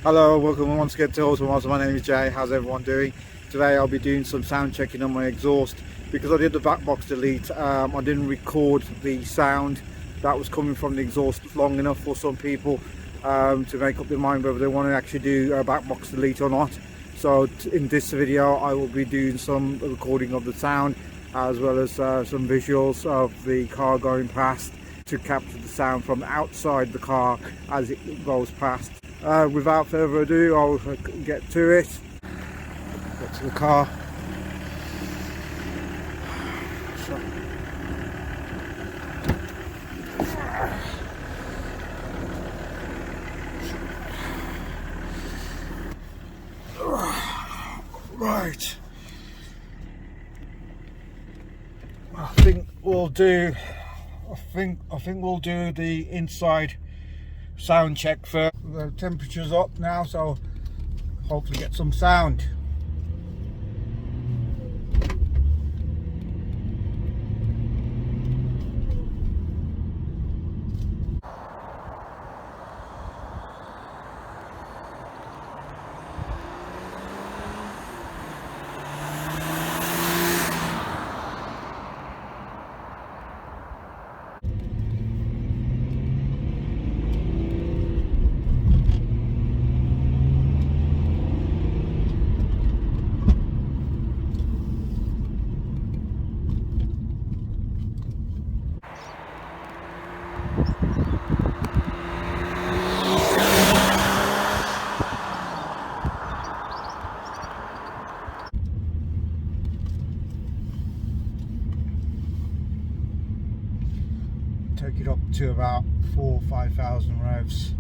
Hello, welcome once again to Awesome Awesome. My name is Jay. How's everyone doing? Today I'll be doing some sound checking on my exhaust because I did the back box delete. I didn't record the sound that was coming from the exhaust long enough for some people to make up their mind whether they want to actually do a back box delete or not. So in this video I will be doing some recording of the sound as well as some visuals of the car going past to capture the sound from outside the car as it goes past. Without further ado, I'll get to it. Get to the car. Right. I think we'll do the inside sound check first. The temperature's up now, so hopefully get some sound. Take it up to about 4,000 or 5,000 revs.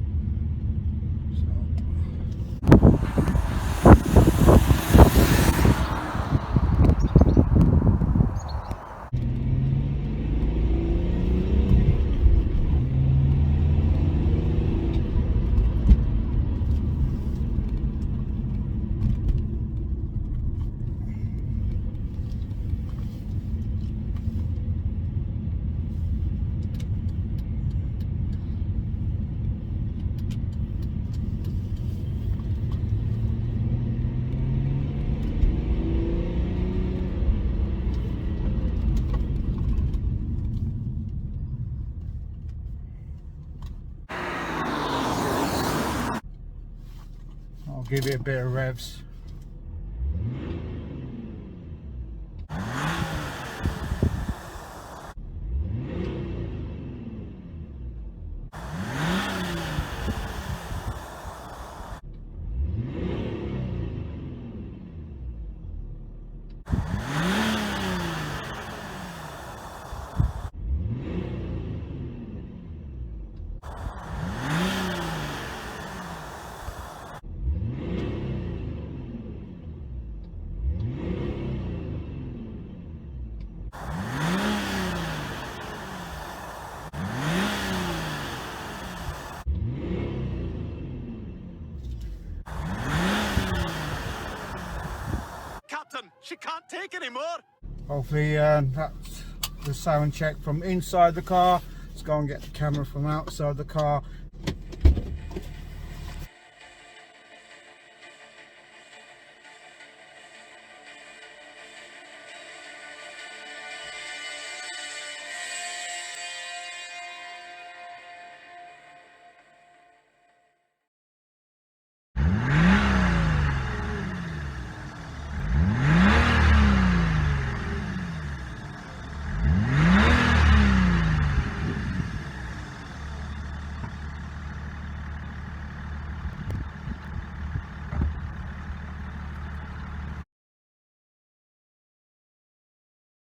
I'll give it a bit of revs. She can't take anymore. Hopefully that's the sound check from inside the car. Let's go and get the camera from outside the car